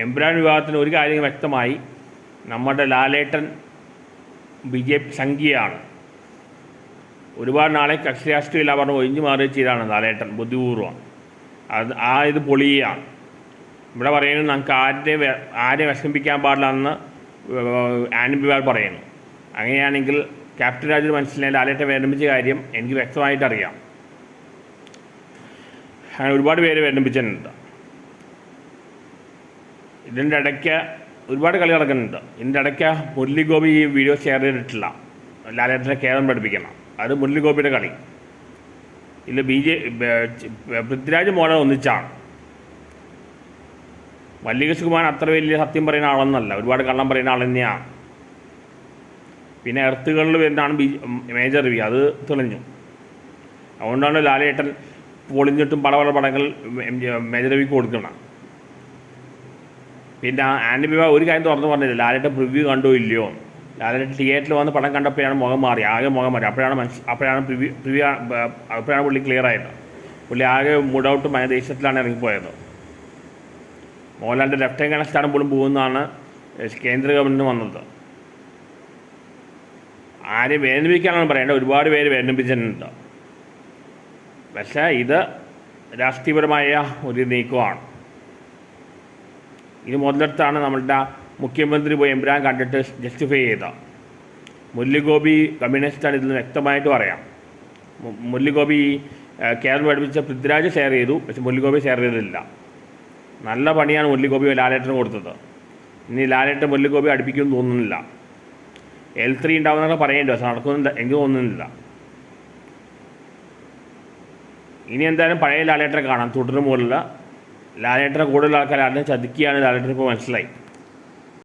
എമ്പുരാൻ വിഭാഗത്തിന് ഒരു കാര്യം വ്യക്തമായി, നമ്മുടെ ലാലേട്ടൻ BJP സംഖ്യയാണ്. ഒരുപാട് നാളെ കക്ഷി രാഷ്ട്രീയമില്ല പറഞ്ഞ് ഒഴിഞ്ഞു മാറുക ചെയ്താണ് ലാലേട്ടൻ ബുദ്ധിപൂർവ്വം. ഇത് പൊളിയാണ്. ഇവിടെ പറയുന്നത് നമുക്ക് ആരെ വിഷമിപ്പിക്കാൻ പാടില്ല എന്ന് ആനന്ദ് ബിവാൽ പറയുന്നു. അങ്ങനെയാണെങ്കിൽ ക്യാപ്റ്റൻ രാജു മനസ്സിലായി ലാലേട്ടൻ വിരമിച്ച കാര്യം എനിക്ക് വ്യക്തമായിട്ടറിയാം. അങ്ങനെ ഒരുപാട് പേര് വിരമിച്ചിട്ടുണ്ട്. ഇതിൻ്റെ ഇടയ്ക്ക് ഒരുപാട് കളി നടക്കുന്നുണ്ട്. ഇതിൻ്റെ ഇടയ്ക്ക് മുരളി ഗോപി ഈ വീഡിയോ ഷെയർ ചെയ്തിട്ടില്ല. ലാലേട്ടനെ കേരളം പഠിപ്പിക്കണം. അത് മുരളി ഗോപിയുടെ കളി. ഇല്ല പൃഥ്വിരാജ് മോനെ ഒന്നിച്ചാണ്. മല്ലിക സുകുമാരൻ അത്ര വലിയ സത്യം പറയുന്ന ആളൊന്നല്ല, ഒരുപാട് കള്ളം പറയുന്ന ആൾ തന്നെയാണ്. പിന്നെ എർത്തുകളിൽ വരുന്നതാണ് മേജർ രവി, അത് തെളിഞ്ഞു. അതുകൊണ്ടാണ് ലാലേട്ടൻ പൊളിഞ്ഞിട്ടും പല പടങ്ങൾ മേജർ രവിക്ക് കൊടുക്കണം. പിന്നെ ആനന്ദ് ബിവാൽ ഒരു കാര്യം തുറന്ന് പറഞ്ഞില്ല, ലാലേട്ടൻ പ്രിവ്യൂ കണ്ടോ ഇല്ലയോ. ലാലേട്ടൻ തിയേറ്ററിൽ വന്ന് പടം കണ്ടപ്പോഴാണ് മുഖം മാറി, ആകെ മുഖം മാറി. അപ്പോഴാണ് പുള്ളി ക്ലിയർ ആയത്. പുള്ളി ആകെ മൂഡൗട്ടും ദേശത്തിലാണ് ഇറങ്ങിപ്പോയത്. മോഹൻലാലിൻ്റെ ലെഫ്റ്റ് ഹാൻഡ് സ്ഥാനം പോലും പോകുന്നതാണ് കേന്ദ്ര ഗവൺമെൻറ്റിന് വന്നത്. ആരെയും വേദനിപ്പിക്കാനാണ് പറയേണ്ടത്, ഒരുപാട് പേര് വേദനിപ്പിച്ചിട്ടുണ്ട്. പക്ഷേ ഇത് രാഷ്ട്രീയപരമായ ഒരു നീക്കമാണ്. ഇത് മുതലെടുത്താണ് നമ്മളുടെ മുഖ്യമന്ത്രി പോയി എമ്പുരാൻ കണ്ടിട്ട് ജസ്റ്റിഫൈ ചെയ്ത. മുരളി ഗോപി കമ്മ്യൂണിസ്റ്റാണ് ഇതിൽ വ്യക്തമായിട്ട് പറയാം. മുരളി ഗോപി കേരളം പഠിപ്പിച്ച പൃഥ്വിരാജ് ഷെയർ ചെയ്തു, പക്ഷെ മുരളി ഗോപി ഷെയർ ചെയ്തില്ല. നല്ല പണിയാണ് മുരളി ഗോപി ലാലേട്ടന് കൊടുത്തത്. ഇനി ലാലേട്ടൻ മുരളി ഗോപി അടുപ്പിക്കുമെന്ന് തോന്നുന്നില്ല. L3 ഉണ്ടാവുന്നതൊക്കെ പറയേണ്ടി, പക്ഷെ നടക്കുന്നുണ്ട് എനിക്ക് തോന്നുന്നില്ല. ഇനി എന്തായാലും പഴയ ലാലേട്ടനെ കാണാം. തുടർന്ന് മുകളിൽ ലാലേട്ടനെ കൂടുതൽ ആൾക്കാർ ആരും ചതിക്കുകയാണ് ലാലേട്ടന് ഇപ്പോൾ മനസ്സിലായി.